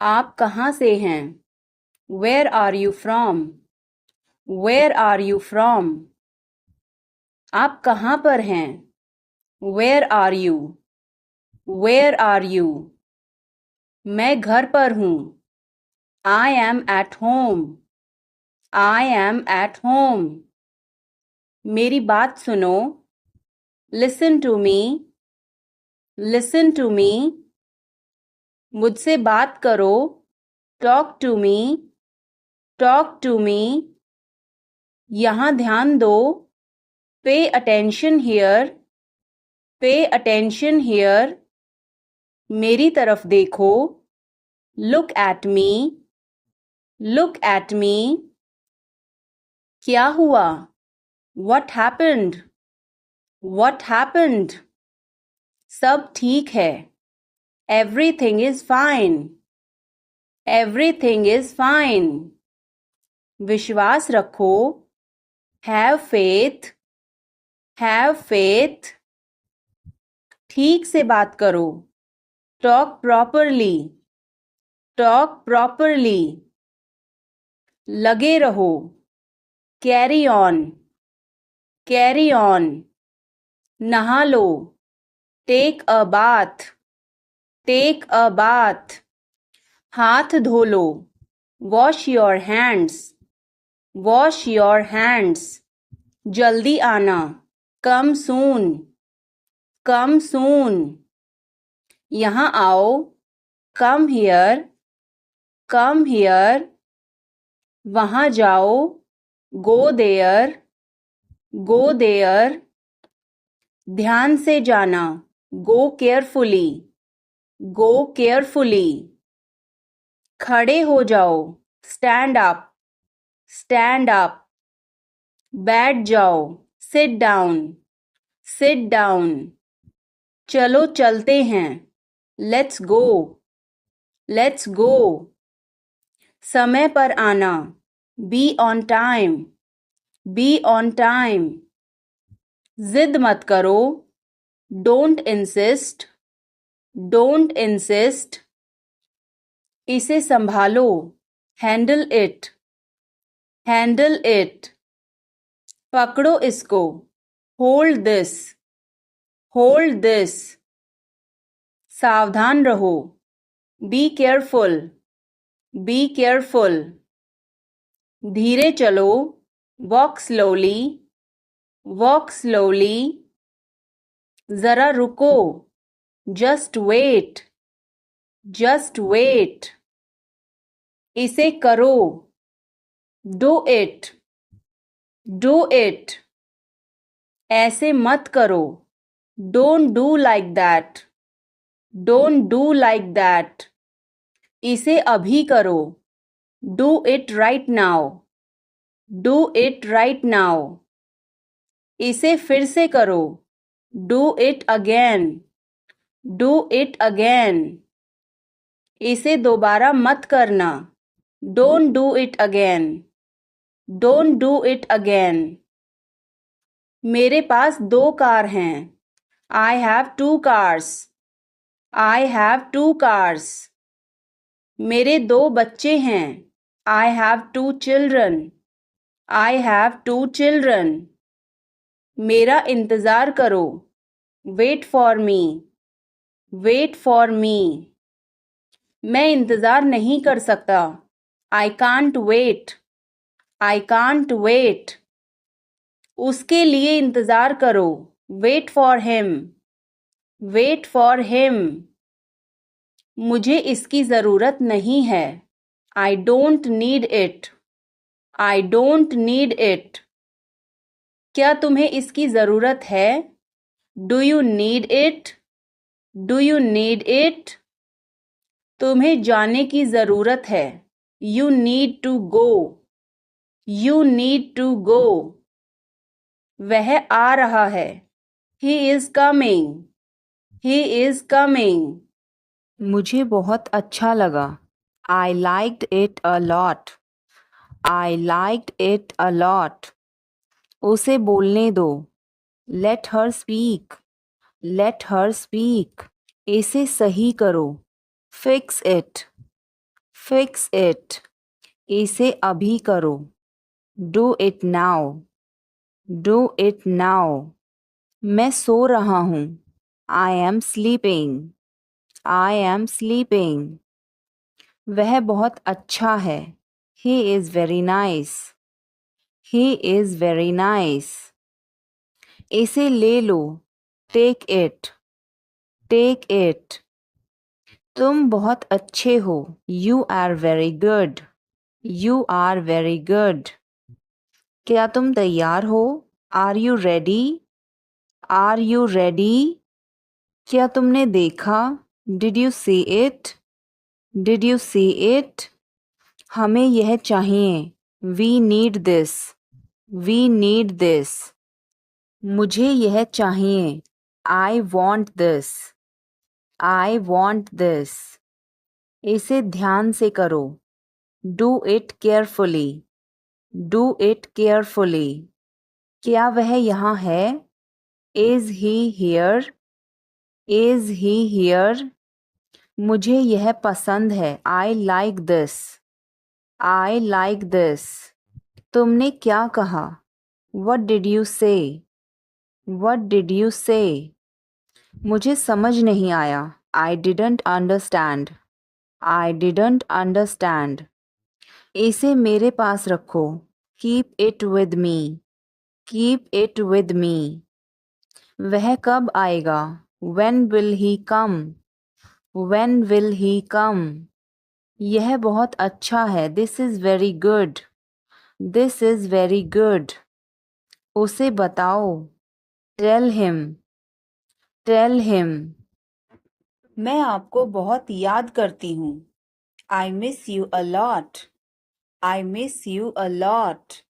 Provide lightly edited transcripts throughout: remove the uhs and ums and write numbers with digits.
आप कहाँ से हैं? Where are you from? Where are you from? आप कहाँ पर हैं? Where are you? Where are you? मैं घर पर हूँ. I am at home. I am at home. मेरी बात सुनो. Listen to me. Listen to me. मुझसे बात करो. Talk to me. Talk to me. यहाँ ध्यान दो. Pay attention here. Pay attention here. मेरी तरफ देखो. Look at me. Look at me. क्या हुआ? What happened? What happened? सब ठीक है. Everything is fine. Everything is fine. विश्वास रखो. Have faith. Have faith. ठीक से बात करो. Talk properly. Talk properly. लगे रहो. Carry on. Carry on. नहा लो. Take a bath. Take a bath. हाथ धो लो. Wash your hands. Wash your hands. जल्दी आना. Come soon. Come soon. यहाँ आओ. Come here. Come here. वहाँ जाओ. Go there. Go there. ध्यान से जाना. Go carefully. Go carefully. खड़े हो जाओ. Stand up. Stand up. बैठ जाओ. Sit down. Sit down. चलो चलते हैं. Let's go. Let's go. समय पर आना. Be on time. Be on time. जिद मत करो. Don't insist. Don't insist. इसे संभालो. Handle it. Handle it. पकड़ो इसको. Hold this. Hold this. सावधान रहो. Be careful. Be careful. धीरे चलो. Walk slowly. Walk slowly. जरा रुको. Just wait. Just wait. इसे करो. Do it. Do it. ऐसे मत करो. Don't do like that. Don't do like that. इसे अभी करो. Do it right now. Do it right now. इसे फिर से करो. Do it again. Do it again. इसे दोबारा मत करना. Don't do it again. Don't do it again. मेरे पास 2 कार हैं. I have 2 cars. I have 2 cars. मेरे 2 बच्चे हैं. I have 2 children. I have 2 children. मेरा इंतज़ार करो. Wait for me. Wait for me. मैं इंतज़ार नहीं कर सकता. I can't wait. I can't wait. उसके लिए इंतज़ार करो. Wait for him. Wait for him. मुझे इसकी ज़रूरत नहीं है. I don't need it. I don't need it. क्या तुम्हें इसकी ज़रूरत है? Do you need it? Do you need it? तुम्हें जाने की ज़रूरत है. You need to go. You need to go. वह आ रहा है. He is coming. He is coming. मुझे बहुत अच्छा लगा. I liked it a lot. I liked it a lot. उसे बोलने दो. Let her speak. Let her speak. इसे सही करो. Fix it. Fix it. इसे अभी करो. Do it now. Do it now. मैं सो रहा हूँ. I am sleeping. I am sleeping. वह बहुत अच्छा है. He is very nice. He is very nice. इसे ले लो. Take it. Take it. तुम बहुत अच्छे हो. You are very good. You are very good. क्या तुम तैयार हो? Are you ready? Are you ready? क्या तुमने देखा? Did you see it? Did you see it? हमें यह चाहिए. We need this. We need this. मुझे यह चाहिए. I want this. I want this. इसे ध्यान से करो. Do it carefully. Do it carefully. क्या वह यहाँ है? Is he here? Is he here? मुझे यह पसंद है. I like this. I like this. तुमने क्या कहा? What did you say? What did you say? मुझे समझ नहीं आया. I didn't understand. I didn't understand. इसे मेरे पास रखो. Keep it with me. Keep it with me. वह कब आएगा? When will he come? When will he come? यह बहुत अच्छा है. This is very good. This is very good. उसे बताओ. Tell him. Tell him. मैं आपको बहुत याद करती हूँ. I miss you a lot. I miss you a lot.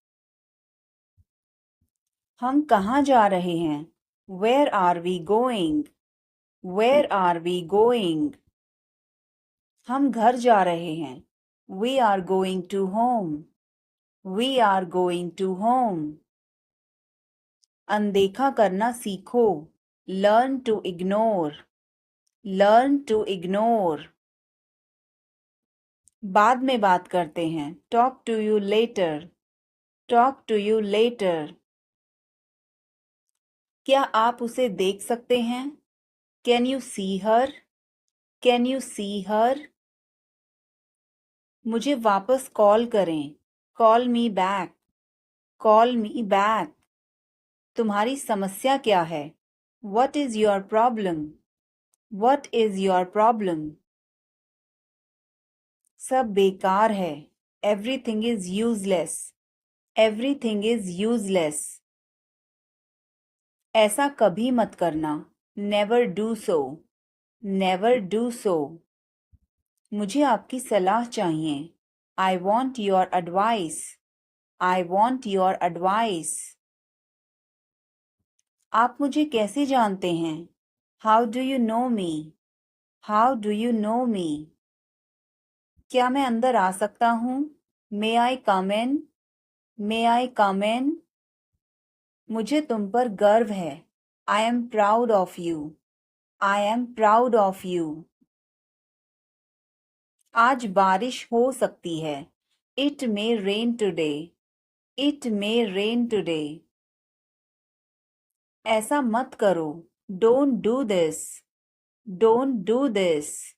हम कहाँ जा रहे हैं? Where are we going? Where are we going? हम घर जा रहे हैं. We are going to home. We are going to home. अनदेखा करना सीखो. Learn to ignore. Learn to ignore. बाद में बात करते हैं. Talk to you later. Talk to you later. क्या आप उसे देख सकते हैं? Can you see her? Can you see her? मुझे वापस कॉल करें. Call me back. Call me back. तुम्हारी समस्या क्या है? What is your problem? What is your problem? सब बेकार है. Everything is useless. Everything is useless. ऐसा कभी मत करना. Never do so. Never do so. मुझे आपकी सलाह चाहिए. I want your advice. I want your advice. आप मुझे कैसे जानते हैं? How do you know me? How do you know me? क्या मैं अंदर आ सकता हूँ? May I come in? May I come in? मुझे तुम पर गर्व है. I am proud of you. I am proud of you. आज बारिश हो सकती है. It may rain today. It may rain today. ऐसा मत करो. Don't do this. Don't do this.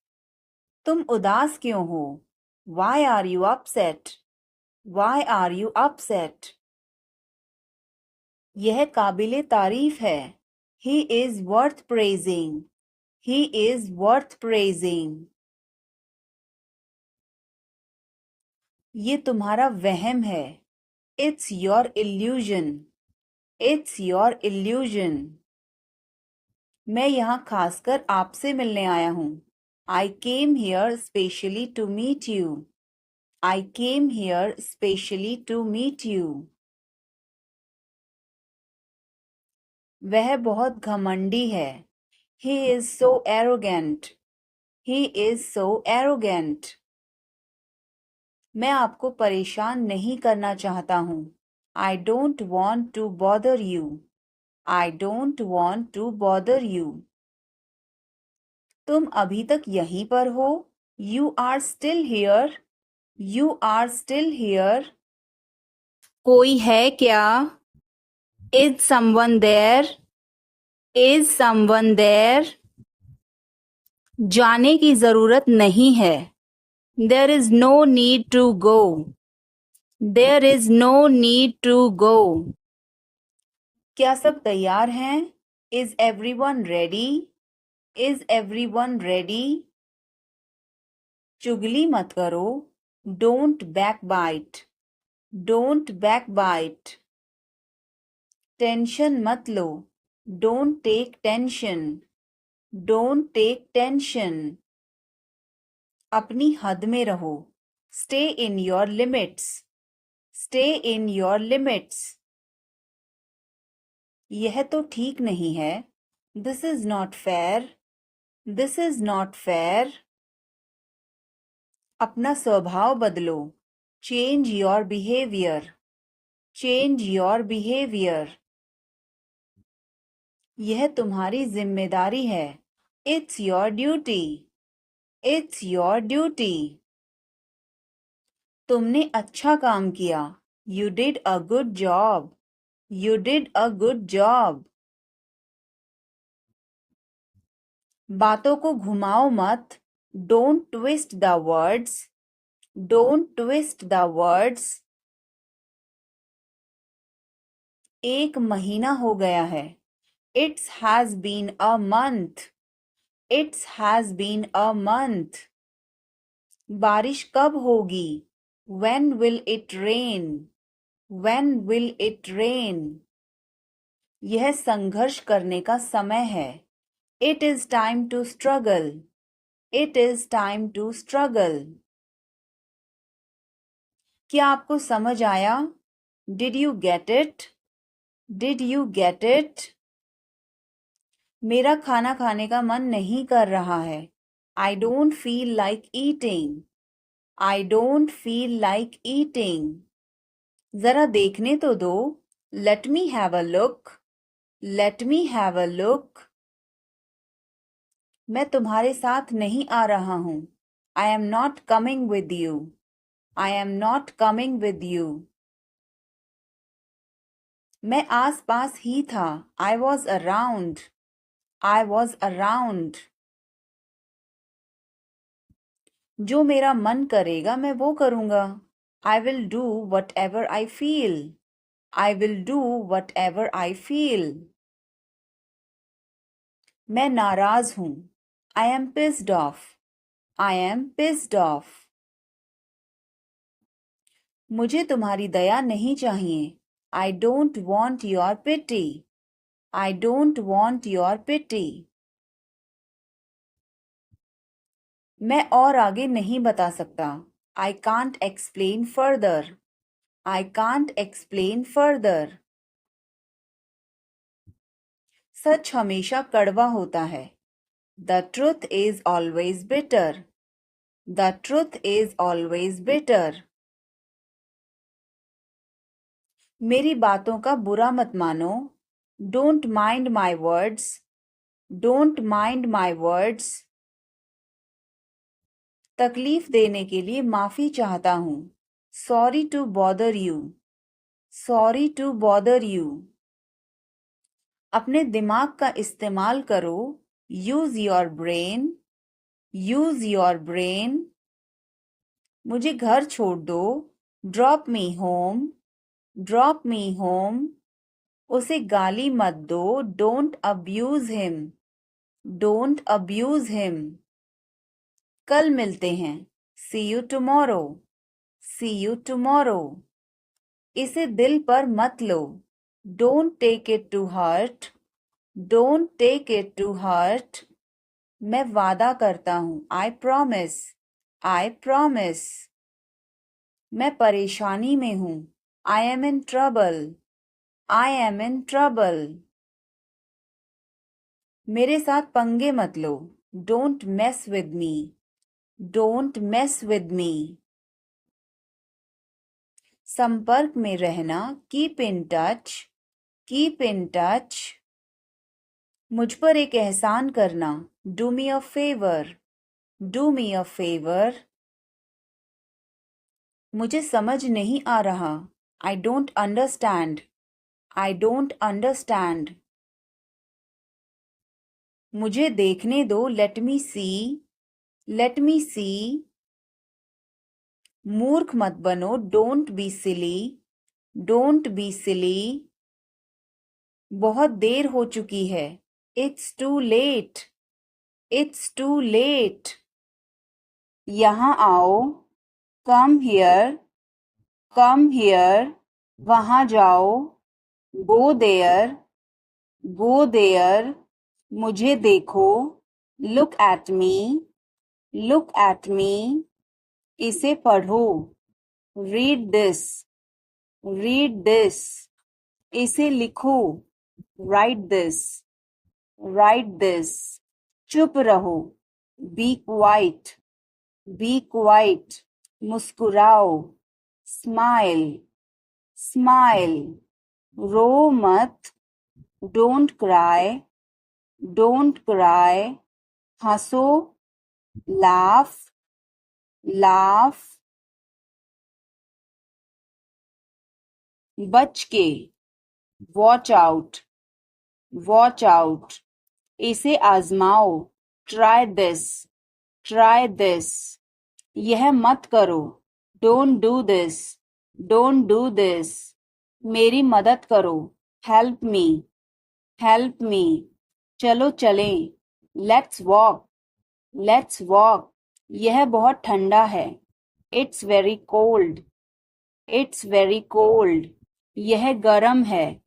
तुम उदास क्यों हो? Why are you upset? Why are you upset? यह काबिले तारीफ है. He is worth praising. He is worth praising. ये तुम्हारा वहम है. It's your illusion. It's your illusion. मैं यहाँ खासकर आपसे मिलने आया हूँ. I came here specially to meet you. I came here specially to meet you. वह बहुत घमंडी है. He is so arrogant. He is so arrogant. मैं आपको परेशान नहीं करना चाहता हूँ. I don't want to bother you. I don't want to bother you. तुम अभी तक यहीं पर हो? You are still here. You are still here. कोई है क्या? Is someone there? Is someone there? जाने की जरूरत नहीं है. There is no need to go. There is no need to go. क्या सब तैयार हैं? Is everyone ready? Is everyone ready? चुगली मत करो. Don't backbite. Don't backbite. Tension मत लो. Don't take tension. Don't take tension. अपनी हद में रहो. Stay in your limits. Stay in your limits. यह तो ठीक नहीं है. This is not fair. This is not fair. अपना स्वभाव बदलो. Change your behavior. Change your behavior. यह तुम्हारी जिम्मेदारी है. It's your duty. It's your duty. तुमने अच्छा काम किया. You did a good job. You did a good job. बातों को घुमाओ मत. Don't twist the words. Don't twist the words. एक महीना हो गया है. It has been a month. It has been a month. बारिश कब होगी? When will it rain? When will it rain? यह संघर्ष करने का समय है. It is time to struggle. It is time to struggle. क्या आपको समझ आया? Did you get it? Did you get it? मेरा खाना खाने का मन नहीं कर रहा है. I don't feel like eating. I don't feel like eating. जरा देखने तो दो. Let me have a look. Let me have a look. मैं तुम्हारे साथ नहीं आ रहा हूँ. I am not coming with you. I am not coming with you. मैं आस पास ही था. I was around. I was around. जो मेरा मन करेगा मैं वो करूँगा. I will do whatever I feel. I will do whatever I feel. मैं नाराज हूँ. I am pissed off. I am pissed off. मुझे तुम्हारी दया नहीं चाहिए. I don't want your pity. I don't want your pity. मैं और आगे नहीं बता सकता. I can't explain further. I can't explain further. सच हमेशा कड़वा होता है. The truth is always bitter. The truth is always bitter. मेरी बातों का बुरा मत मानो. Don't mind my words. Don't mind my words. तकलीफ देने के लिए माफी चाहता हूँ. Sorry to bother you. Sorry to bother you. अपने दिमाग का इस्तेमाल करो. Use your brain. Use your brain. मुझे घर छोड़ दो. Drop me home. Drop me home. उसे गाली मत दो. Don't abuse him. Don't abuse him. कल मिलते हैं. See you tomorrow. See you tomorrow. इसे दिल पर मत लो. Don't take it to heart. Don't take it to heart. मैं वादा करता हूँ. I promise. I promise. मैं परेशानी में हूँ. I am in trouble. I am in trouble. मेरे साथ पंगे मत लो. Don't mess with me. Don't mess with me. संपर्क में रहना. Keep in touch. Keep in touch. मुझ पर एक एहसान करना. Do me a favor. Do me a favor. मुझे समझ नहीं आ रहा. I don't understand. I don't understand. मुझे देखने दो. Let me see. Let me see. मूर्ख मत बनो. Don't be silly. Don't be silly. बहुत देर हो चुकी है. It's too late. It's too late. यहाँ आओ. Come here. Come here. वहाँ जाओ. Go there. Go there. मुझे देखो. Look at me. Look at me. इसे पढ़ो. Read this. Read this. इसे लिखो. Write this. Write this. चुप रहो. Be quiet. Be quiet. मुस्कुराओ. Smile. Smile. रो मत. Don't cry. Don't cry. हंसो. Laugh. Laugh. बच के. Watch out. Watch out. इसे आजमाओ. Try this. Try this. यह मत करो. Don't do this. Don't do this. मेरी मदद करो. Help me. Help me. चलो चलें. Let's walk. Let's walk. यह बहुत ठंडा है. It's very cold. It's very cold. यह गर्म है.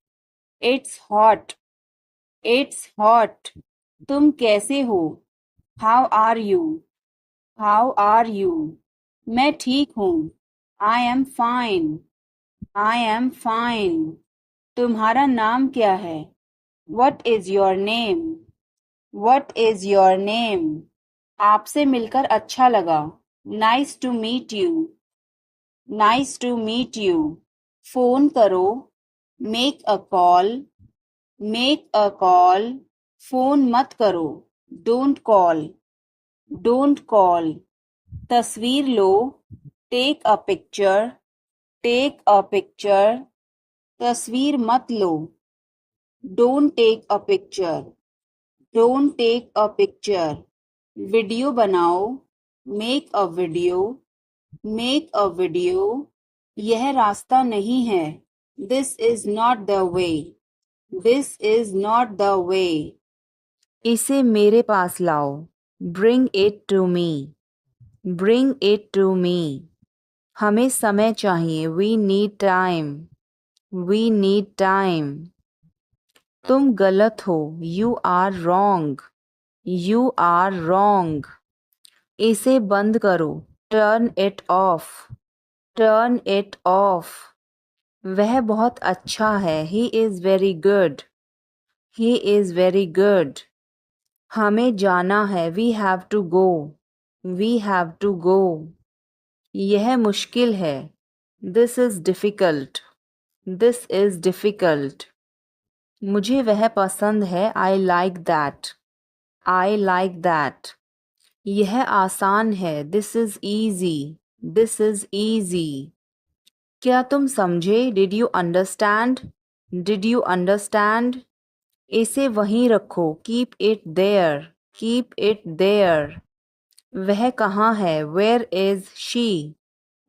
It's hot. It's hot. तुम कैसे हो? How are you? How are you? मैं ठीक हूँ. I am fine. I am fine. तुम्हारा नाम क्या है? What is your name? What is your name? आपसे मिलकर अच्छा लगा. Nice to meet you. Nice to meet you. Phone करो. Make a call. Make a call. Phone मत करो. Don't call. Don't call. तस्वीर लो. Take a picture. Take a picture. तस्वीर मत लो. Don't take a picture. Don't take a picture. Video बनाओ. Make a video. Make a video. यह रास्ता नहीं है. This is not the way. This is not the way. इसे मेरे पास लाओ. Bring it to me. Bring it to me. हमें समय चाहिए. We need time. We need time. तुम गलत हो. You are wrong. You are wrong. इसे बंद करो. Turn it off. Turn it off. वह बहुत अच्छा है. He is very good. He is very good. हमें जाना है. We have to go. We have to go. यह मुश्किल है. This is difficult. This is difficult. मुझे वह पसंद है. I like that. I like that. यह आसान है. This is easy. This is easy. क्या तुम समझे? Did you understand? Did you understand? इसे वहीं रखो. Keep it there. Keep it there. वह कहाँ है? Where is she?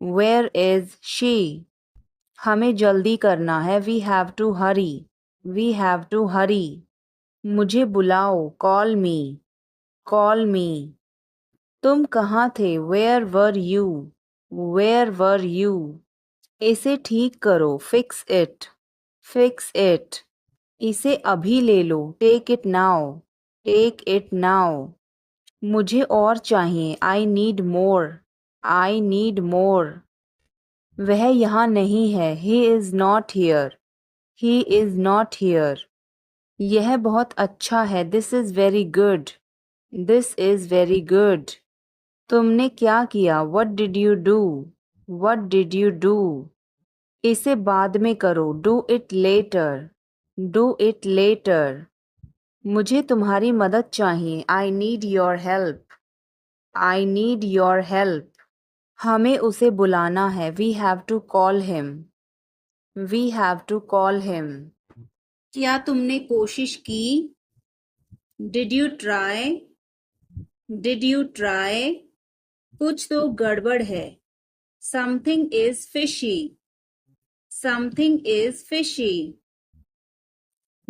Where is she? हमें जल्दी करना है. We have to hurry. We have to hurry. मुझे बुलाओ. Call me. Call me. तुम कहाँ थे? Where were you? Where were you? इसे ठीक करो. Fix it. Fix it. इसे अभी ले लो. Take it now. Take it now. मुझे और चाहिए. I need more. I need more. वह यहाँ नहीं है. He is not here. He is not here. यह बहुत अच्छा है. This is very good. This is very good. तुमने क्या किया? What did you do? What did you do? इसे बाद में करो. Do it later. Do it later. मुझे तुम्हारी मदद चाहिए. I need your help. I need your help. हमें उसे बुलाना है. We have to call him. We have to call him. क्या तुमने कोशिश की? Did you try? Did you try? कुछ तो गड़बड़ है. Something is fishy. Something is fishy.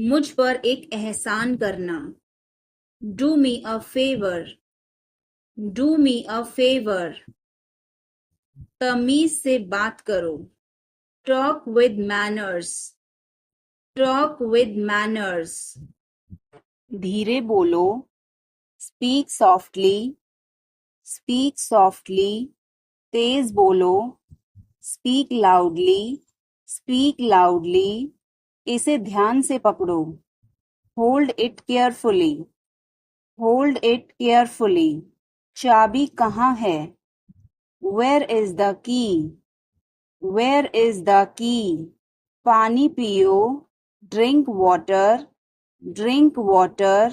मुझ पर एक एहसान करना. Do me a favor. Do me a favor. तमीज से बात करो. Talk with manners. Talk with manners. धीरे बोलो. Speak softly. Speak softly. तेज बोलो. Speak loudly. Speak loudly. इसे ध्यान से पकड़ो. Hold it carefully. Hold it carefully. चाबी कहाँ है? Where is the key? Where is the key? पानी पियो. Drink water. Drink water.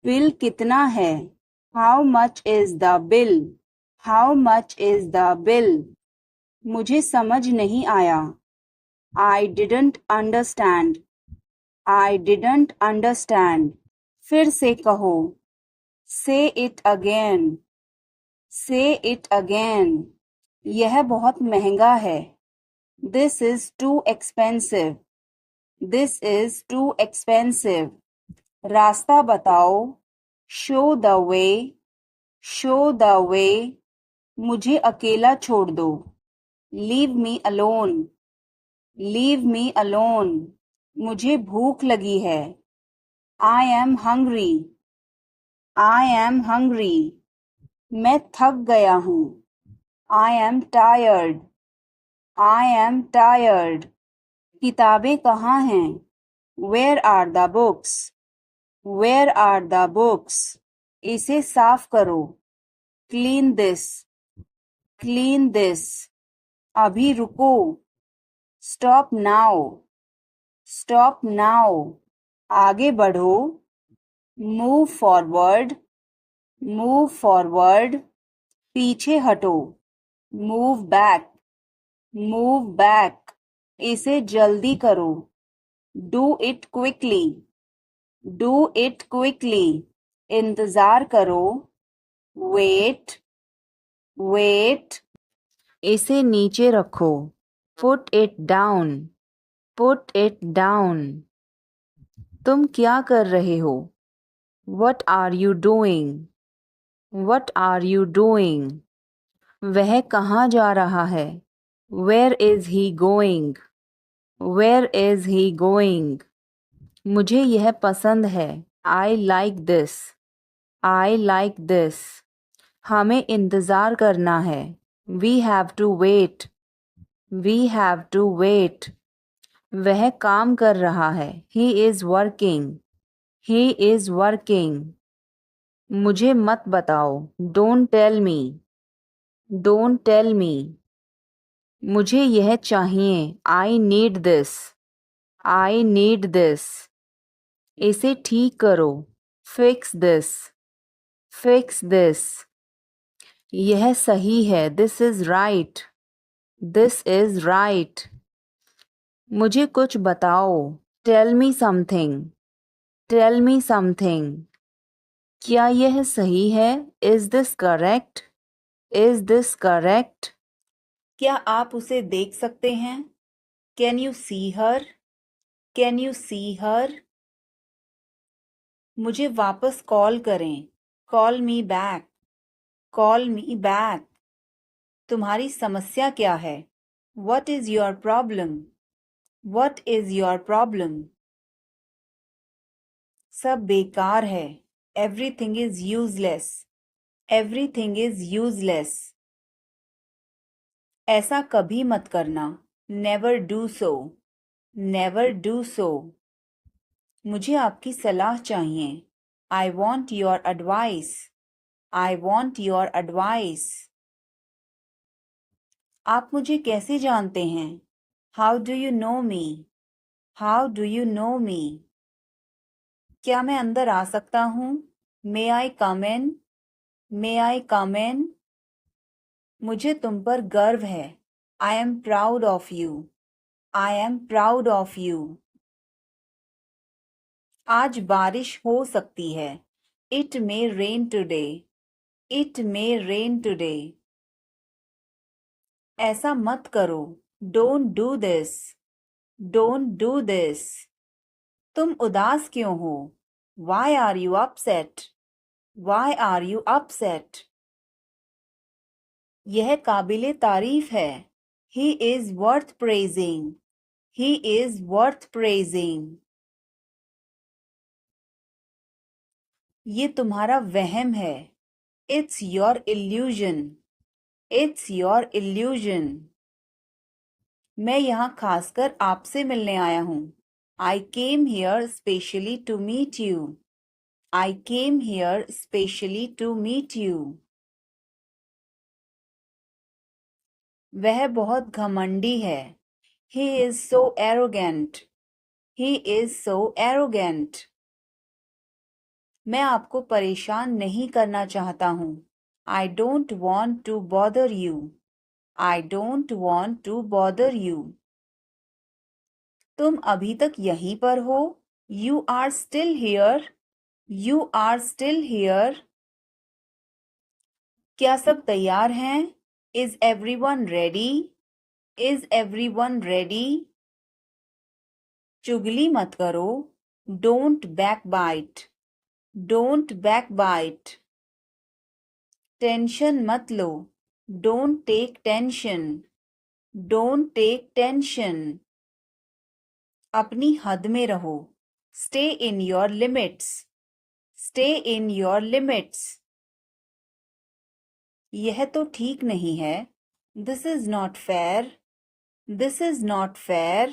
Bill कितना है? How much is the bill? How much is the bill? मुझे समझ नहीं आया. I didn't understand. I didn't understand. फिर से कहो. Say it again. Say it again. यह बहुत महंगा है. This is too expensive. This is too expensive. रास्ता बताओ. Show the way. Show the way. मुझे अकेला छोड़ दो. Leave me alone. Leave me alone. मुझे भूख लगी है. I am hungry. I am hungry. मैं थक गया हूँ. I am tired. I am tired. किताबें कहाँ हैं? Where are the books? Where are the books? इसे साफ करो. Clean this. Clean this. अभी रुको. Stop now. Stop now. आगे बढ़ो. Move forward. Move forward. पीछे हटो. Move back. Move back. इसे जल्दी करो. Do it quickly. Do it quickly. इंतजार करो. Wait. Wait. इसे नीचे रखो. Put it down. Put it down. तुम क्या कर रहे हो? What are you doing? What are you doing? वह कहाँ जा रहा है? Where is he going? Where is he going? मुझे यह पसंद है. I like this. I like this. हमें इंतज़ार करना है. We have to wait. We have to wait. वह काम कर रहा है. He is working. He is working. मुझे मत बताओ. Don't tell me. Don't tell me. मुझे यह चाहिए. I need this. I need this. इसे ठीक करो. Fix this. Fix this. यह सही है. This is right. This is right. मुझे कुछ बताओ. Tell me something. Tell me something. क्या यह सही है? Is this correct? Is this correct? क्या आप उसे देख सकते हैं? Can you see her? Can you see her? मुझे वापस कॉल करें. Call me back. Call me back. तुम्हारी समस्या क्या है? What is your problem? What is your problem? सब बेकार है. Everything is useless. Everything is useless. ऐसा कभी मत करना. Never do so. Never do so. मुझे आपकी सलाह चाहिए. I want your advice. I want your advice. आप मुझे कैसे जानते हैं? How do you know me? How do you know me? क्या मैं अंदर आ सकता हूँ? May I come in? May I come in? मुझे तुम पर गर्व है। I am proud of you. I am proud of you. आज बारिश हो सकती है। It may rain today. It may rain today. ऐसा मत करो। Don't do this. Don't do this. तुम उदास क्यों हो? Why are you upset? Why are you upset? यह काबिले तारीफ है। He is worth praising. He is worth praising. ये तुम्हारा वहम है। It's your illusion. It's your illusion. मैं यहाँ खासकर आपसे मिलने आया हूँ। I came here specially to meet you. I came here specially to meet you. वह बहुत घमंडी है। He is so arrogant. He is so arrogant. मैं आपको परेशान नहीं करना चाहता हूँ। I don't want to bother you. I don't want to bother you. तुम अभी तक यहीं पर हो? You are still here. You are still here. क्या सब तैयार हैं? Is everyone ready? Is everyone ready? चुगली मत करो। Don't backbite. Don't backbite. Tension मत लो। Don't take tension. Don't take tension. अपनी हद में रहो। Stay in your limits. Stay in your limits. यह तो ठीक नहीं है। This is not fair. This is not fair.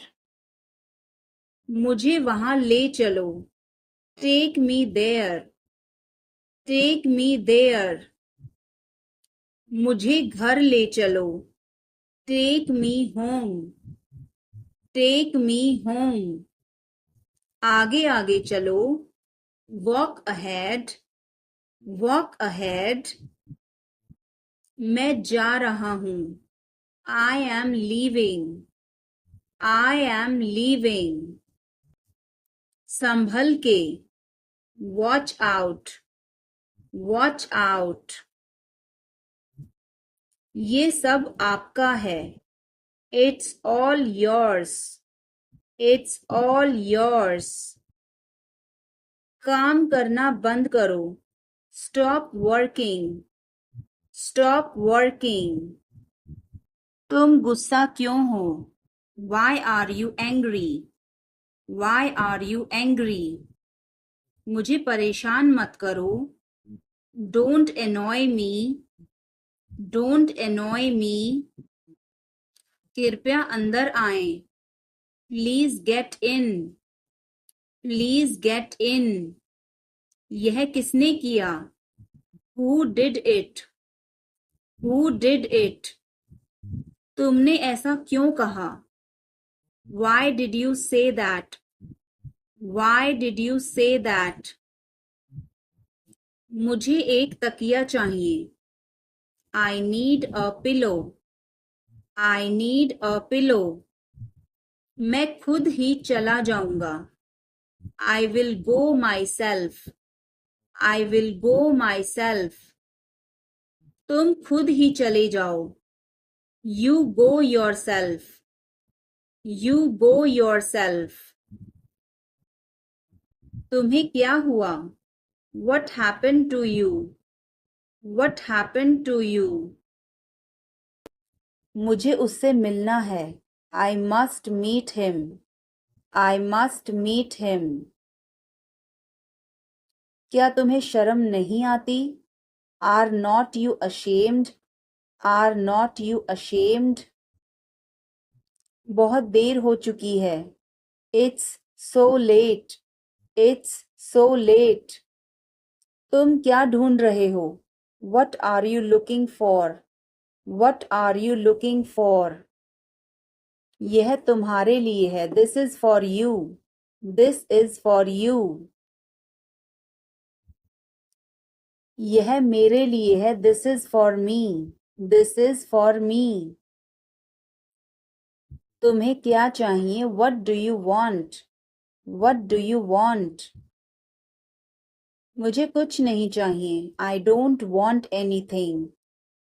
मुझे वहां ले चलो। Take me there. Take me there. मुझे घर ले चलो। Take me home. Take me home. आगे आगे चलो। Walk ahead. Walk ahead. मैं जा रहा हूँ। I am leaving. I am leaving. संभल के। Watch out. Watch out. ये सब आपका है। It's all yours. It's all yours. काम करना बंद करो। Stop working. Stop working. तुम गुस्सा क्यों हो? Why are you angry? Why are you angry? मुझे परेशान मत करो। Don't annoy me. Don't annoy me. कृपया अंदर आएं। Please get in. Please get in. यह किसने किया? Who did it? Who did it? तुमने ऐसा क्यों कहा? Why did you say that? Why did you say that? मुझे एक तकिया चाहिए। I need a pillow. I need a pillow. मैं खुद ही चला जाऊंगा। I will go myself. I will go myself. तुम खुद ही चले जाओ। You go yourself. You go yourself. तुम्हें क्या हुआ? What happened to you? What happened to you? मुझे उससे मिलना है। I must meet him. I must meet him. क्या तुम्हें शर्म नहीं आती? Are not you ashamed? Are not you ashamed? बहुत देर हो चुकी है। It's so late. It's so late. तुम क्या ढूंढ रहे हो? What are you looking for? What are you looking for? यह तुम्हारे लिए है। This is for you. This is for you. यह मेरे लिए है। This is for me. This is for me. तुम्हें क्या चाहिए? What do you want? What do you want? मुझे कुछ नहीं चाहिए. I don't want anything.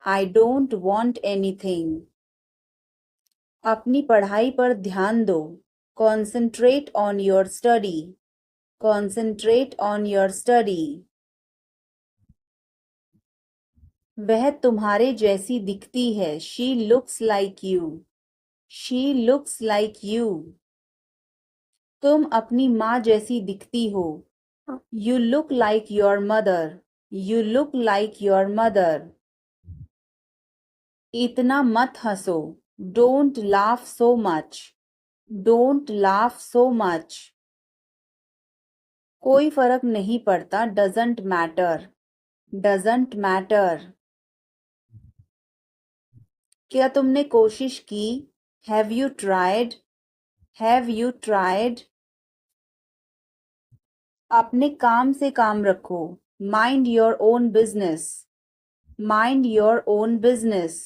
I don't want anything. अपनी पढ़ाई पर ध्यान दो. Concentrate on your study. Concentrate on your study. वह तुम्हारे जैसी दिखती है. She looks like you. She looks like you. तुम अपनी माँ जैसी दिखती हो. You look like your mother. You look like your mother. इतना मत हंसो. Don't laugh so much. Don't laugh so much. कोई फर्क नहीं पड़ता. Doesn't matter. Doesn't matter. क्या तुमने कोशिश की? Have you tried? Have you tried? अपने काम से काम रखो. Mind your own business. Mind your own business.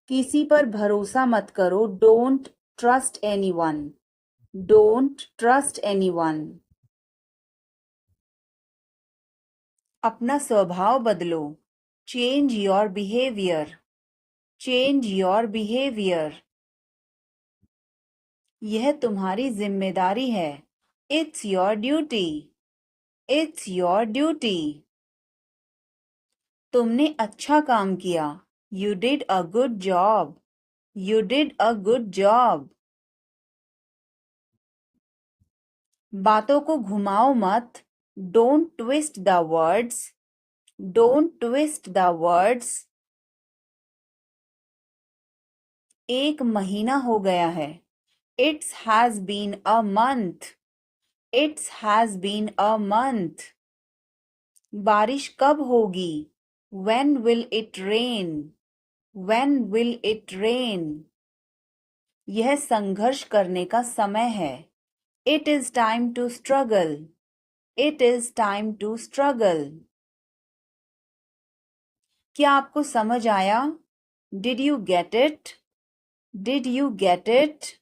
किसी पर भरोसा मत करो. Don't trust anyone. Don't trust anyone. अपना स्वभाव बदलो. Change your behavior. Change your behavior. यह तुम्हारी जिम्मेदारी है. It's your duty. It's your duty. तुमने अच्छा काम किया. You did a good job. You did a good job. बातों को घुमाओ मत. Don't twist the words. Don't twist the words. एक महीना हो गया है. It has been a month. It has been a month. बारिश कब होगी? When will it rain? When will it rain? यह संघर्ष करने का समय है. It is time to struggle. It is time to struggle. क्या आपको समझ आया? Did you get it? Did you get it?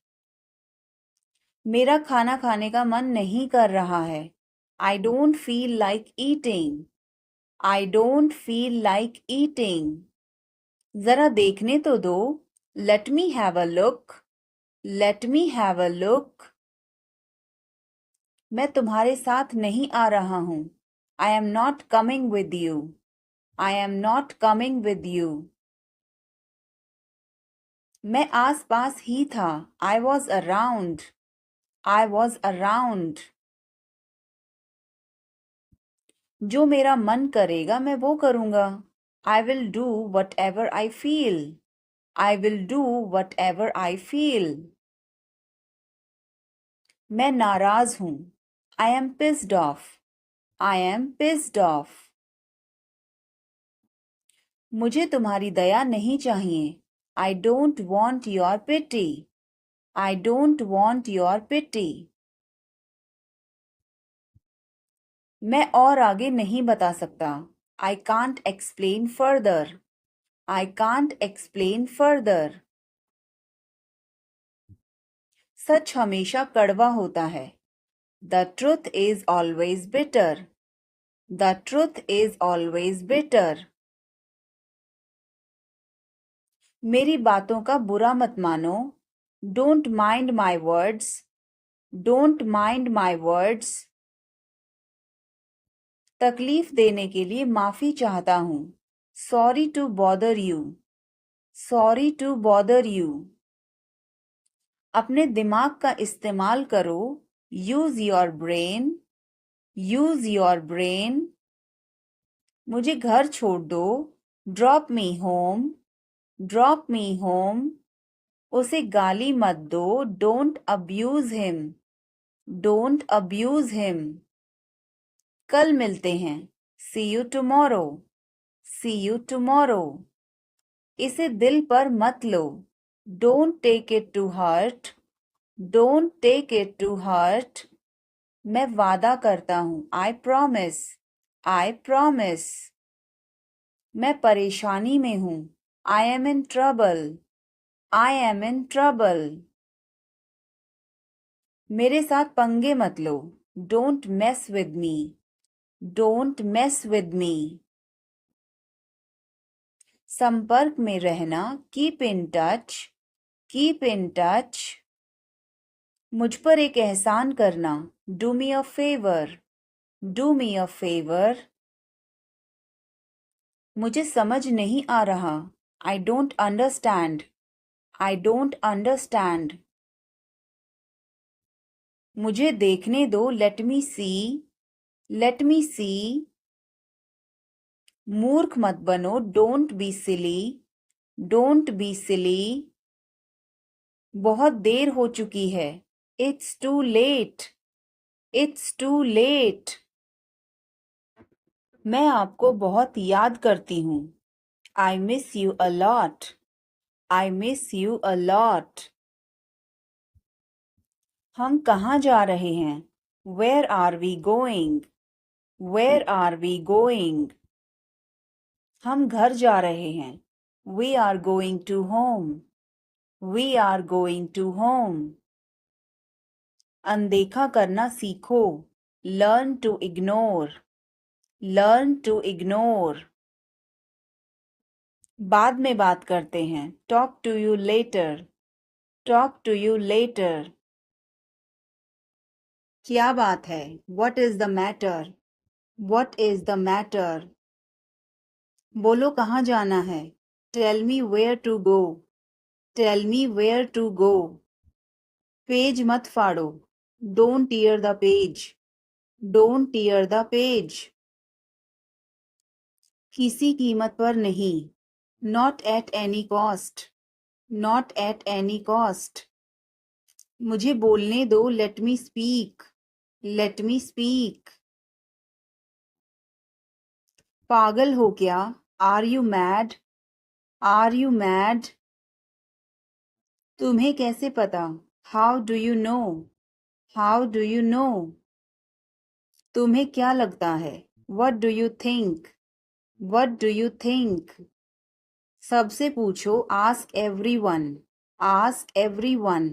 मेरा खाना खाने का मन नहीं कर रहा है. I don't feel like eating. I don't feel like eating. जरा देखने तो दो. Let me have a look. Let me have a look. मैं तुम्हारे साथ नहीं आ रहा हूँ. I am not coming with you. I am not coming with you. मैं आस-पास ही था. I was around. I was around. जो मेरा मन करेगा मैं वो करूँगा. I will do whatever I feel. I will do whatever I feel. मैं नाराज हूँ. I am pissed off. I am pissed off. मुझे तुम्हारी दया नहीं चाहिए. I don't want your pity. I don't want your pity. मैं और आगे नहीं बता सकता. I can't explain further. I can't explain further. सच हमेशा कड़वा होता है. The truth is always bitter. The truth is always bitter. मेरी बातों का बुरा मत मानो. Don't mind my words. Don't mind my words. तकलीफ देने के लिए माफी चाहता हूँ. Sorry to bother you. Sorry to bother you. अपने दिमाग का इस्तेमाल करो. Use your brain. Use your brain. मुझे घर छोड़ दो. Drop me home. Drop me home. उसे गाली मत दो. Don't abuse him. Don't abuse him. कल मिलते हैं. See you tomorrow. See you tomorrow. इसे दिल पर मत लो. Don't take it to heart. Don't take it to heart. मैं वादा करता हूँ. I promise. I promise. मैं परेशानी में हूँ. I am in trouble. I am in trouble. मेरे साथ पंगे मत लो. Don't mess with me. Don't mess with me. संपर्क में रहना. Keep in touch. Keep in touch. मुझ पर एक एहसान करना. Do me a favor. Do me a favor. मुझे समझ नहीं आ रहा. I don't understand. I don't understand. मुझे देखने दो. Let me see. Let me see. मूर्ख मत बनो. Don't be silly. Don't be silly. बहुत देर हो चुकी है. It's too late. It's too late. मैं आपको बहुत याद करती हूँ. I miss you a lot. I miss you a lot. हम कहाँ जा रहे हैं? Where are we going? Where are we going? हम घर जा रहे हैं. We are going to home. We are going to home. अनदेखा करना सीखो. Learn to ignore. Learn to ignore. बाद में बात करते हैं. Talk to you later. Talk to you later. क्या बात है? What is the matter? What is the matter? बोलो कहाँ जाना है? Tell me where to go. Tell me where to go. Page मत फाड़ो. Don't tear the page. Don't tear the page. किसी कीमत पर नहीं. Not at any cost. Not at any cost. मुझे बोलने दो. Let me speak. Let me speak. पागल हो क्या? Are you mad? Are you mad? तुम्हें कैसे पता? How do you know? How do you know? तुम्हें क्या लगता है? What do you think? What do you think? सबसे पूछो. Ask everyone. Ask everyone.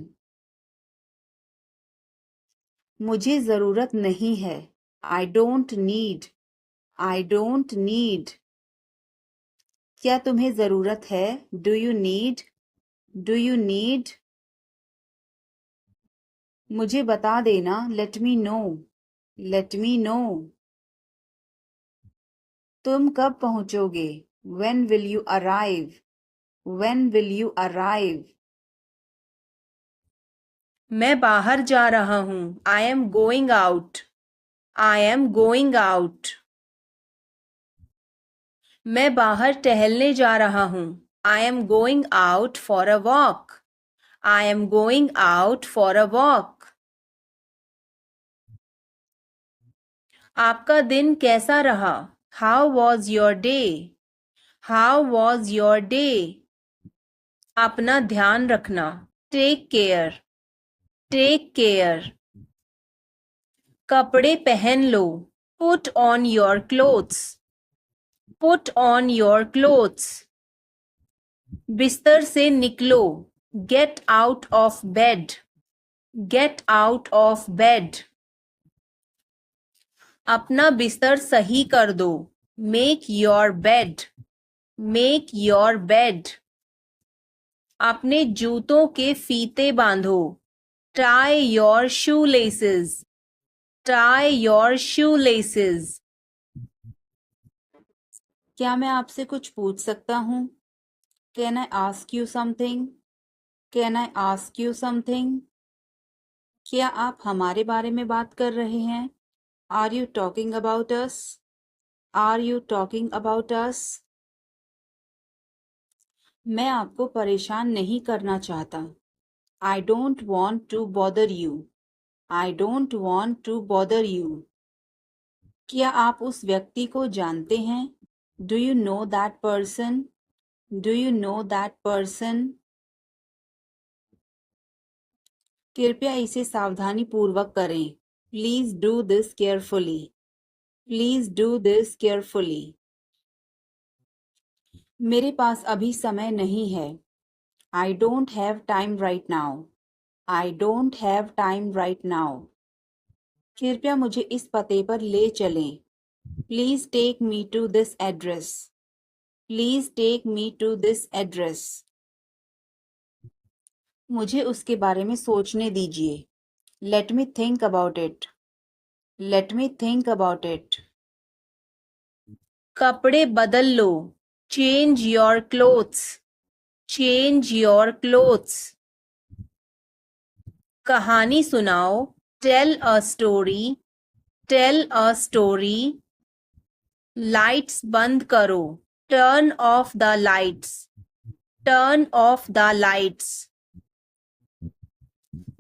मुझे जरूरत नहीं है. I don't need. I don't need. क्या तुम्हें जरूरत है? Do you need? Do you need? मुझे बता देना. Let me know. Let me know. तुम कब पहुंचोगे? When will you arrive? When will you arrive? मैं बाहर जा रहा हूँ. I am going out. I am going out. मैं बाहर टहलने जा रहा हूँ. I am going out for a walk. I am going out for a walk. आपका दिन कैसा रहा? How was your day? How was your day? अपना ध्यान रखना. Take care. Take care. कपड़े पहन लो. Put on your clothes. Put on your clothes. बिस्तर से निकलो. Get out of bed. Get out of bed. अपना बिस्तर सही कर दो. Make your bed. Make your bed. अपने जूतों के फीते बांधो. Tie your shoelaces. Tie your shoelaces. क्या मैं आपसे कुछ पूछ सकता हूँ? Can I ask you something? Can I ask you something? क्या आप हमारे बारे में बात कर रहे हैं? Are you talking about us? Are you talking about us? मैं आपको परेशान नहीं करना चाहता. I don't want to bother you. I don't want to bother you. क्या आप उस व्यक्ति को जानते हैं? Do you know that person? Do you know that person? कृपया इसे सावधानी पूर्वक करें. Please do this carefully. Please do this carefully. मेरे पास अभी समय नहीं है. I don't have time right now. I don't have time right now. कृपया मुझे इस पते पर ले चलें. Please take me to this address. Please take me to this address. मुझे उसके बारे में सोचने दीजिए. Let me think about it. Let me think about it. कपड़े बदल लो. Change your clothes. Change your clothes. कहानी सुनाओ. Tell a story. Tell a story. Lights बंद करो. Turn off the lights. Turn off the lights.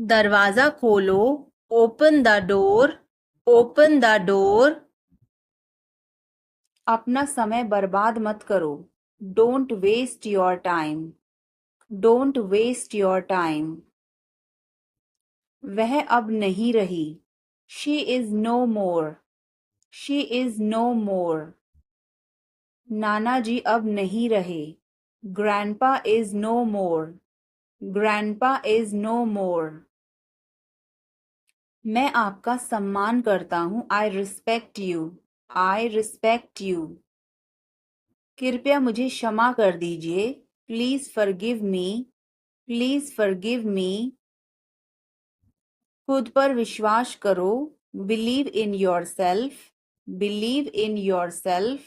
दरवाजा खोलो. Open the door. Open the door. अपना समय बर्बाद मत करो. Don't waste your time. Don't waste your time. वह अब नहीं रही. She is no more. She is no more. नाना जी अब नहीं रहे. Grandpa is no more. Grandpa is no more. मैं आपका सम्मान करता हूँ. I respect you. I respect you. कृपया मुझे क्षमा कर दीजिए. Please forgive me. Please forgive me. खुद पर विश्वास करो. Believe in yourself. Believe in yourself.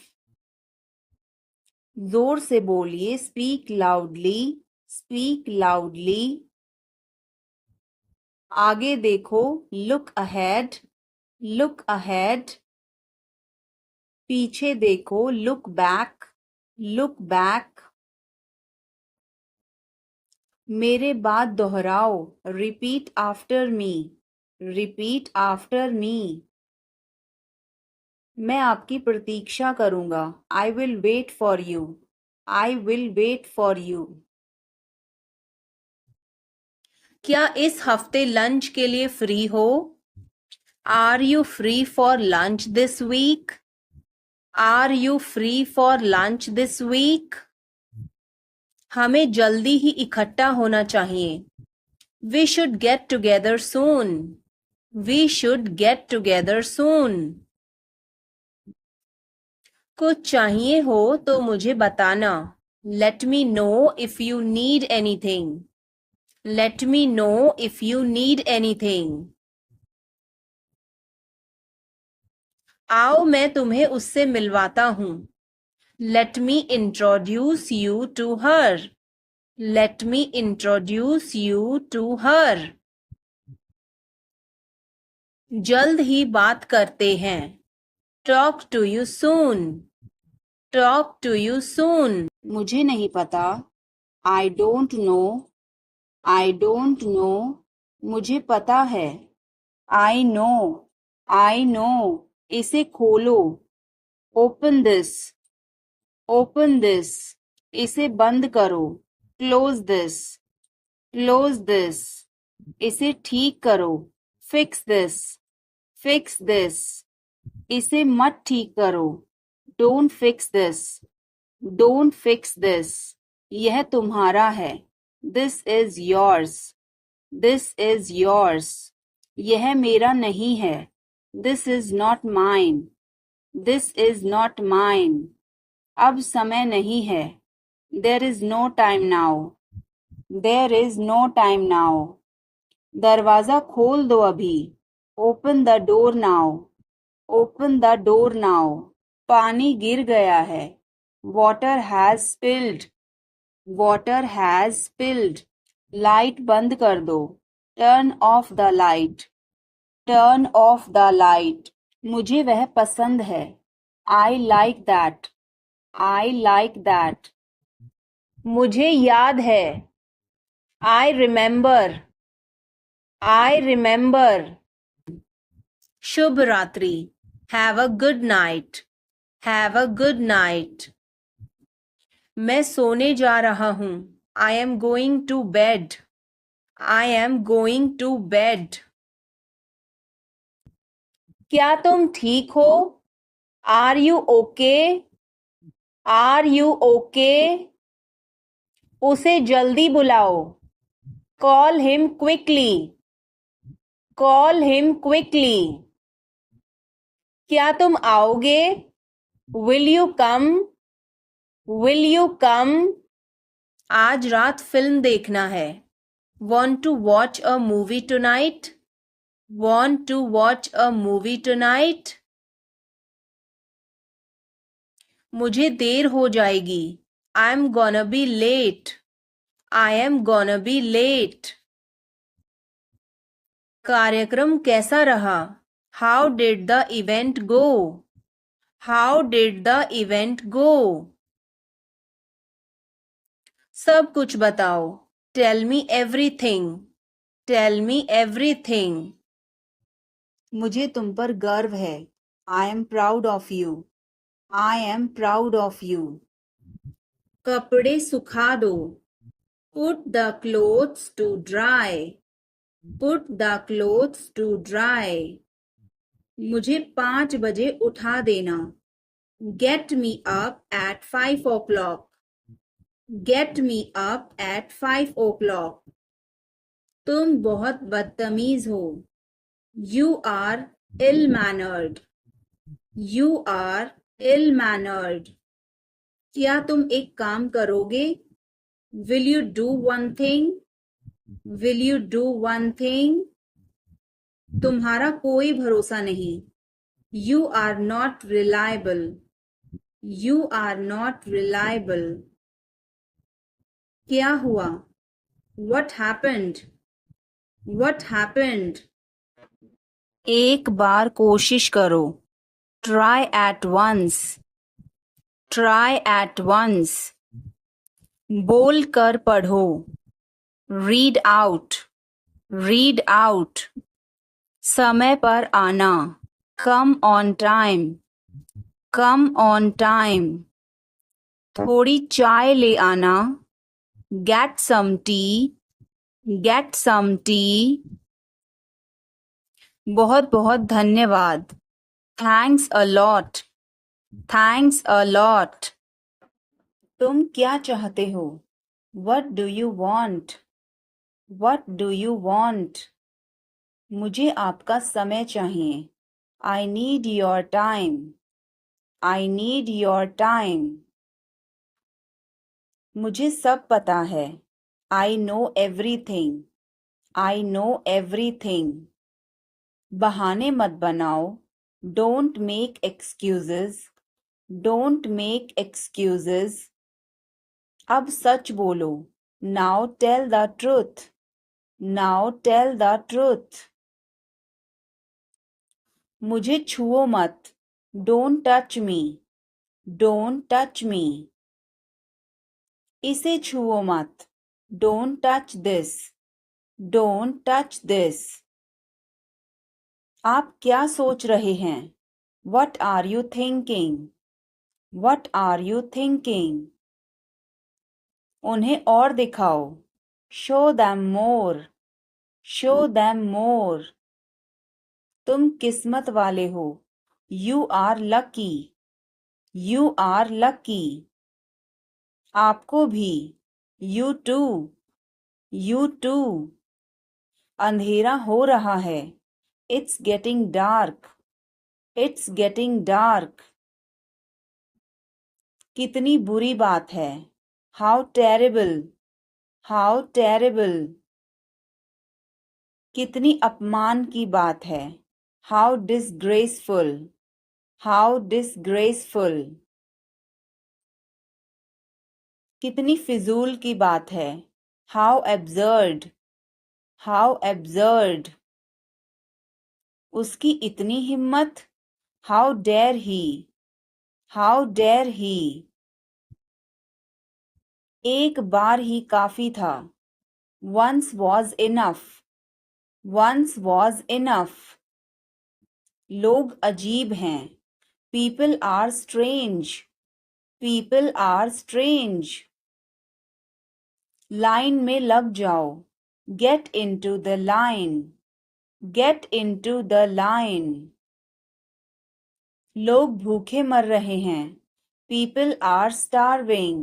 जोर से बोलिए. Speak loudly. Speak loudly. आगे देखो. Look ahead. Look ahead. पीछे देखो. Look back. Look back. मेरे बाद दोहराओ. Repeat after me. Repeat after me. मैं आपकी प्रतीक्षा करूंगा. I will wait for you. I will wait for you. क्या इस हफ्ते लंच के लिए फ्री हो? Are you free for lunch this week? Are you free for lunch this week? हमें जल्दी ही इकट्ठा होना चाहिए. We should get together soon. We should get together soon. कुछ चाहिए हो तो मुझे बताना. Let me know if you need anything. Let me know if you need anything. आओ मैं तुम्हें उससे मिलवाता हूँ. Let me introduce you to her. Let me introduce you to her. जल्द ही बात करते हैं. Talk to you soon. Talk to you soon. मुझे नहीं पता. I don't know. I don't know. मुझे पता है. I know. I know. इसे खोलो. Open this. Open this. इसे बंद करो. Close this. Close this. इसे ठीक करो. Fix this. Fix this. इसे मत ठीक करो. Don't fix this. Don't fix this. यह तुम्हारा है. This is yours. This is yours. यह मेरा नहीं है. This is not mine. This is not mine. अब समय नहीं है. There is no time now. There is no time now. दरवाजा खोल दो अभी. Open the door now. Open the door now. पानी गिर गया है. Water has spilled. Water has spilled. Light बंद कर दो. Turn off the light. Turn off the light. मुझे वह पसंद है. I like that. I like that. मुझे याद है. I remember. I remember. शुभ रात्रि. Have a good night. Have a good night. मैं सोने जा रहा हूँ. I am going to bed. I am going to bed. क्या तुम ठीक हो? Are you okay? Are you okay? उसे जल्दी बुलाओ। Call him quickly. Call him quickly. क्या तुम आओगे? Will you come? Will you come? आज रात फिल्म देखना है। Want to watch a movie tonight? Want to watch a movie tonight? मुझे देर हो जाएगी। I'm gonna be late. I am gonna be late. कार्यक्रम कैसा रहा? How did the event go? How did the event go? सब कुछ बताओ। Tell me everything. Tell me everything. मुझे तुम पर गर्व है। I am proud of you. I am proud of you. कपड़े सुखा दो। Put the clothes to dry. Put the clothes to dry. मुझे 5 बजे उठा देना। Get me up at 5 o'clock. Get me up at 5 o'clock. तुम बहुत बदतमीज हो। You are ill-mannered. You are ill-mannered. क्या तुम एक काम करोगे? Will you do one thing? Will you do one thing? तुम्हारा कोई भरोसा नहीं। You are not reliable. You are not reliable. क्या हुआ? What happened? What happened? एक बार कोशिश करो। Try at once. Try at once. बोल कर पढ़ो। Read out. Read out. समय पर आना। Come on time. Come on time. थोड़ी चाय ले आना। Get some tea. Get some tea. बहुत बहुत धन्यवाद। Thanks a lot. Thanks a lot. तुम क्या चाहते हो? What do you want? What do you want? मुझे आपका समय चाहिए। I need your time. I need your time. मुझे सब पता है। I know everything. I know everything. बहाने मत बनाओ। Don't make excuses. Don't make excuses. अब सच बोलो। Now tell the truth. Now tell the truth. मुझे छुओ मत। Don't touch me. Don't touch me. इसे छुओ मत। Don't touch this. Don't touch this. आप क्या सोच रहे हैं? What are you thinking? What are you thinking? उन्हें और दिखाओ। Show them more. Show them more. तुम किस्मत वाले हो। You are lucky. You are lucky. आपको भी। You too. You too. अंधेरा हो रहा है। It's getting dark. It's getting dark. कितनी बुरी बात है। How terrible. How terrible. कितनी अपमान की बात है। How disgraceful. How disgraceful. कितनी फिजूल की बात है। How absurd. How absurd. उसकी इतनी हिम्मत। How dare he. How dare he. एक बार ही काफी था। Once was enough. Once was enough. लोग अजीब हैं। People are strange. People are strange. Line में लग जाओ। Get into the line. Get into the line. लोग भूखे मर रहे हैं। People are starving.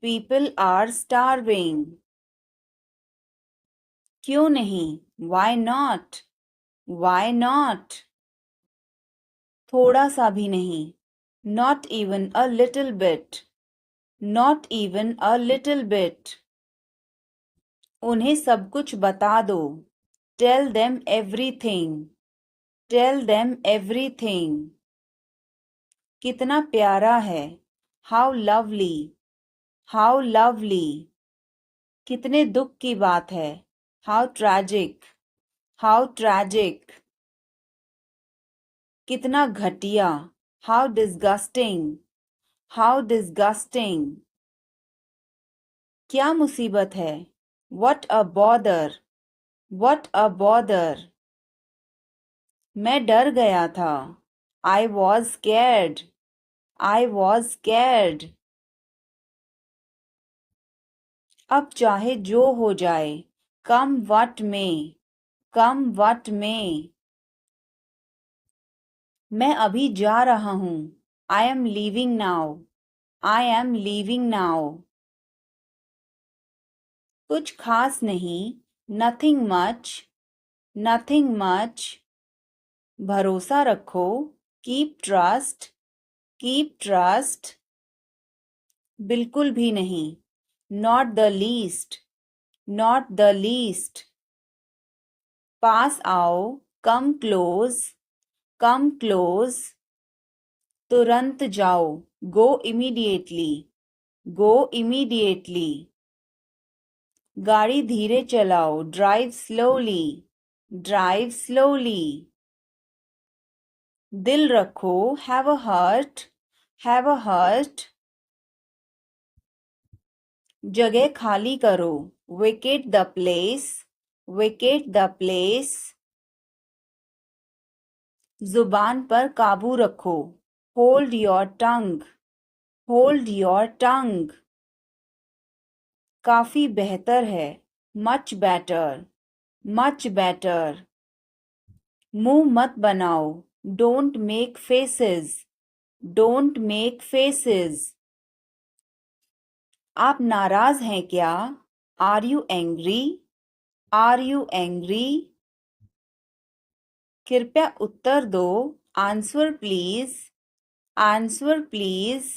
People are starving. क्यों नहीं? Why not? Why not? थोड़ा सा भी नहीं. Not even a little bit. Not even a little bit. उन्हें सब कुछ बता दो. Tell them everything. Tell them everything. कितना प्यारा है. How lovely. How lovely. कितने दुख की बात है. How tragic. How tragic. कितना घटिया. How disgusting. How disgusting. क्या मुसीबत है. What a bother. What a bother. मैं डर गया था. I was scared. I was scared. अब चाहे जो हो जाए. Come what may. Come what may. मैं अभी जा रहा हूँ. I am leaving now. I am leaving now. कुछ खास नहीं. Nothing much. Nothing much. भरोसा रखो. Keep trust. Keep trust. बिल्कुल भी नहीं. Not the least. Not the least. पास आओ. Come close. Come close. तुरंत जाओ. Go immediately. Go immediately. गाड़ी धीरे चलाओ. Drive slowly. Drive slowly. दिल रखो. Have a heart. Have a heart. जगह खाली करो. Vacate the place. Vacate the place. जुबान पर काबू रखो. Hold your tongue. Hold your tongue. काफी बेहतर है. Much better. Much better. मुंह मत बनाओ. Don't make faces. Don't make faces. आप नाराज हैं क्या? Are you angry? Are you angry? कृपया उत्तर दो. Answer please. Answer please.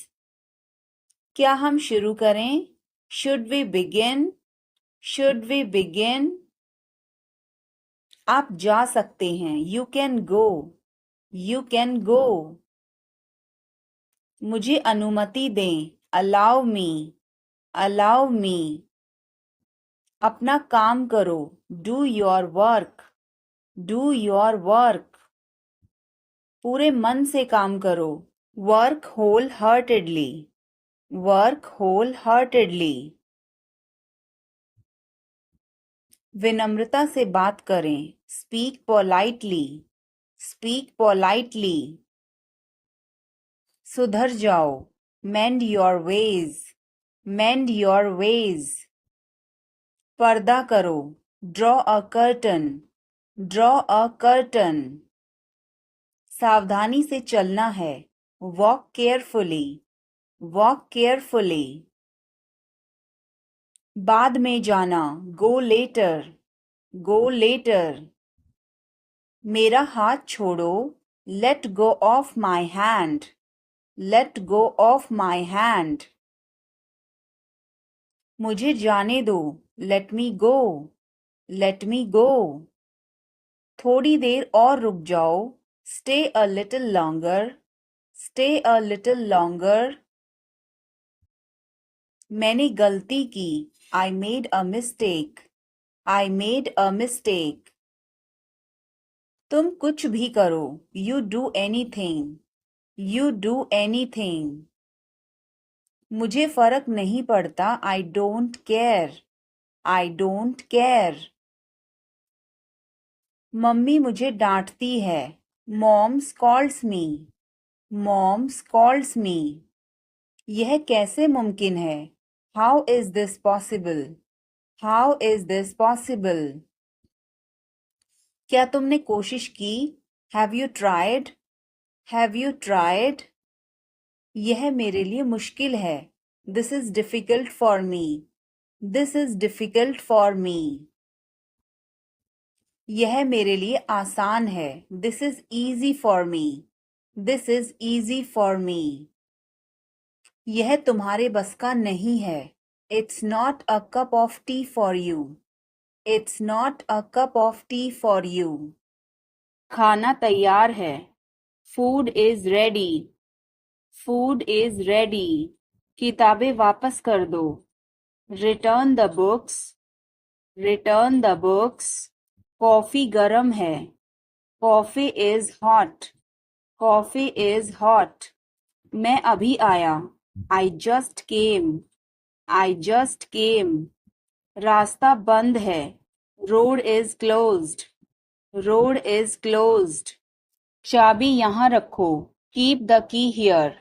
क्या हम शुरू करें? Should we begin? Should we begin? आप जा सकते हैं. You can go. You can go. मुझे अनुमति दें. Allow me. Allow me. अपना काम करो. Do your work. Do your work. पूरे मन से काम करो. Work wholeheartedly. Work wholeheartedly. विनम्रता से बात करें. Speak politely. Speak politely. सुधर जाओ. Mend your ways. Mend your ways. पर्दा करो. Draw a curtain. Draw a curtain. सावधानी से चलना है. Walk carefully. Walk carefully. बाद में जाना. Go later. Go later. मेरा हाथ छोड़ो. Let go of my hand. Let go of my hand. मुझे जाने दो. Let me go. Let me go. थोड़ी देर और रुक जाओ. Stay a little longer. Stay a little longer. मैंने गलती की. I made a mistake. I made a mistake. तुम कुछ भी करो. You do anything. You do anything. मुझे फर्क नहीं पड़ता. I don't care. I don't care. Mummy मुझे डांटती है. Mom scolds me. Mom scolds me. यह कैसे मुमकिन है? How is this possible? How is this possible? क्या तुमने कोशिश की? Have you tried? Have you tried? यह मेरे लिए मुश्किल है. This is difficult for me. This is difficult for me. यह मेरे लिए आसान है. This is easy for me. This is easy for me. यह तुम्हारे बस का नहीं है. It's not a cup of tea for you. It's not a cup of tea for you. खाना तैयार है. Food is ready. Food is ready. किताबें वापस कर दो. Return the books. Return the books. Coffee गरम है. Coffee is hot. Coffee is hot. मैं अभी आया. I just came. I just came. रास्ता बंद है. Road is closed. Road is closed. चाबी यहाँ रखो. Keep the key here.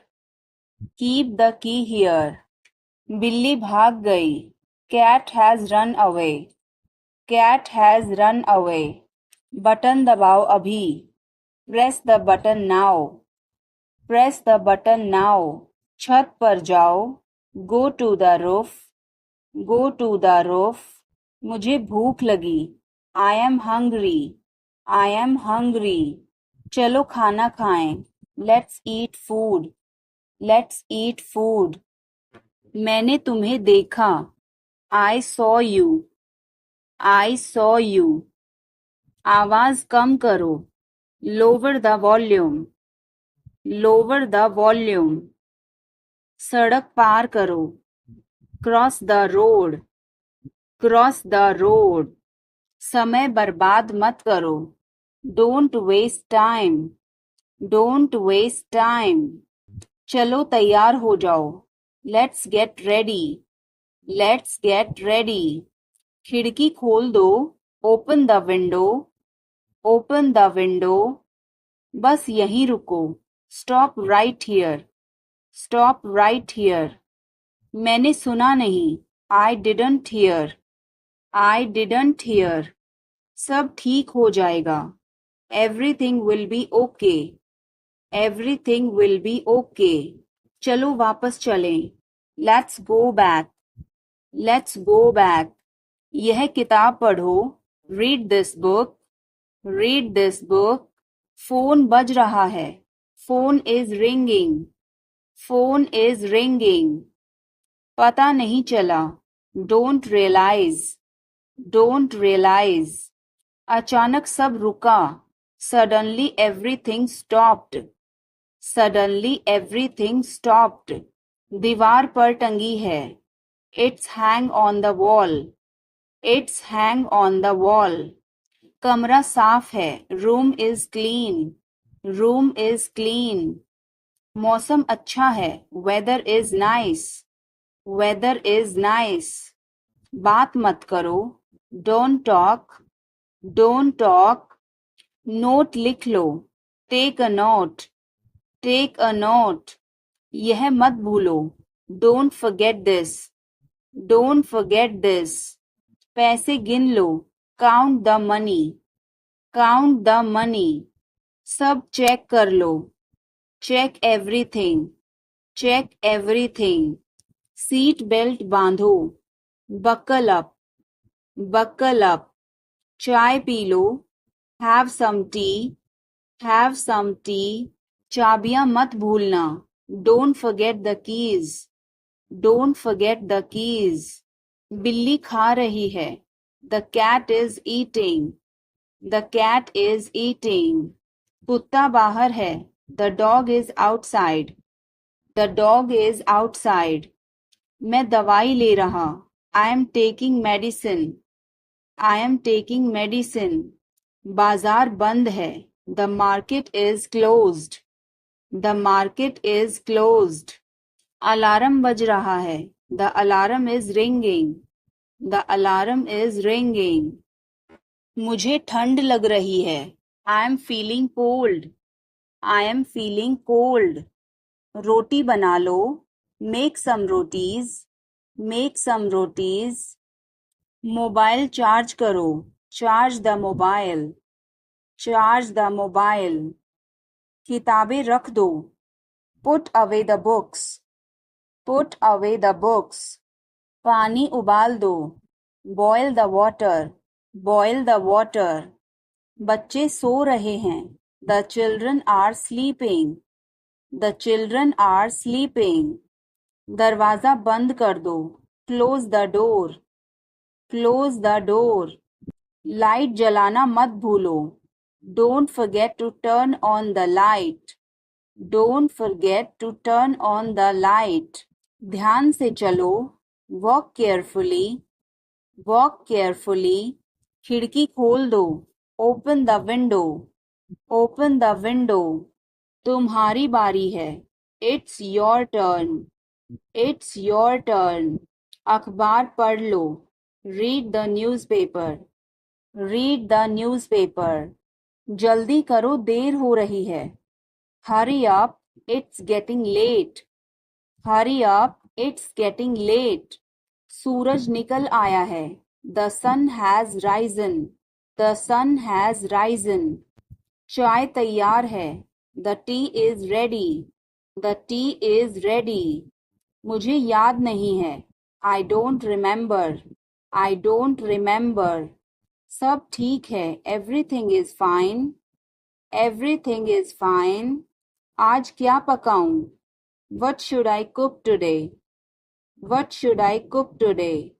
Keep the key here. बिल्ली भाग गई. Cat has run away. Cat has run away. Button दबाओ अभी. Press the button now. Press the button now. छत पर जाओ. Go to the roof. Go to the roof. मुझे भूख लगी. I am hungry. I am hungry. चलो खाना खाएं. Let's eat food. Let's eat food. मैंने तुम्हें देखा. I saw you. I saw you. आवाज कम करो. Lower the volume. Lower the volume. सड़क पार करो. Cross the road. Cross the road. समय बर्बाद मत करो. Don't waste time. Don't waste time. चलो तैयार हो जाओ. Let's get ready. Let's get ready. खिड़की खोल दो. Open the window. Open the window. बस यहीं रुको. Stop right here. Stop right here. मैंने सुना नहीं. I didn't hear. I didn't hear. सब ठीक हो जाएगा. Everything will be okay. Everything will be okay. चलो वापस चलें. Let's go back. Let's go back. यह किताब पढ़ो. Read this book. Read this book. Phone बज रहा है. Phone is ringing. Phone is ringing. पता नहीं चला. Don't realize. Don't realize. अचानक सब रुका. Suddenly everything stopped. Suddenly everything stopped. दीवार पर टंगी है. It's hang on the wall. It's hang on the wall. कमरा साफ है. Room is clean. Room is clean. मौसम अच्छा है. Weather is nice. Weather is nice. बात मत करो. Don't talk. Don't talk. Note लिख लो. Take a note. Take a note. यह मत भूलो. Don't forget this. Don't forget this. पैसे गिन लो. Count the money. Count the money. सब चेक कर लो. Check everything. Check everything. Seat belt बांधो. Buckle up. Buckle up. चाय पी लो. Have some tea. Have some tea. चाबियां मत भूलना. Don't forget the keys. Don't forget the keys. बिल्ली खा रही है. The cat is eating. The cat is eating. कुत्ता बाहर है. The dog is outside. The dog is outside. मैं दवाई ले रहा. I am taking medicine. I am taking medicine. बाजार बंद है. The market is closed. The market is closed. Alarm बज रहा है. The alarm is ringing. The alarm is ringing. मुझे ठंड लग रही है. I am feeling cold. I am feeling cold. रोटी बना लो. Make some rotis. Make some rotis. Mobile charge करो. Charge the mobile. Charge the mobile. किताबें रख दो. Put away the books. Put away the books. पानी उबाल दो. Boil the water. Boil the water. बच्चे सो रहे हैं. The children are sleeping. The children are sleeping. दरवाजा बंद कर दो. Close the door. Close the door. Light जलाना मत भूलो. Don't forget to turn on the light. Don't forget to turn on the light. ध्यान से चलो. Walk carefully. Walk carefully. खिड़की खोल दो. Open the window. Open the window. तुम्हारी बारी है. It's your turn. It's your turn. अखबार पढ़ लो. Read the newspaper. Read the newspaper. जल्दी करो, देर हो रही है. Hurry up, it's getting late. Hurry up, it's getting late. सूरज निकल आया है. The sun has risen. The sun has risen. चाय तैयार है. The tea is ready. The tea is ready. मुझे याद नहीं है. I don't remember. I don't remember. सब ठीक है. Everything is fine. Everything is fine. आज क्या पकाऊं? What should I cook today? What should I cook today?